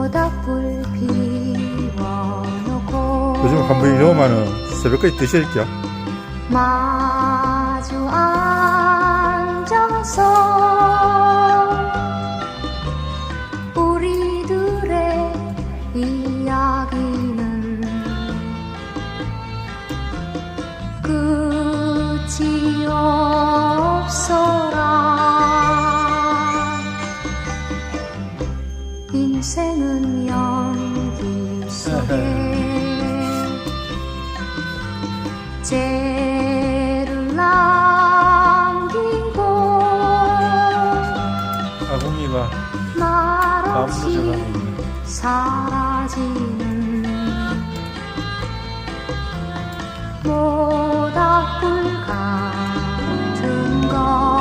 모닥불 피워놓고 요즘 한분이 너무 많아. 새벽까지 드실게요. 마주 앉아서 우리들의 이야기는 끝이 없어라. 인생은 연기 속에 죄를 남기고 아궁이가 말없이 아무도 저가네. 사라지는 모닥불 같은 것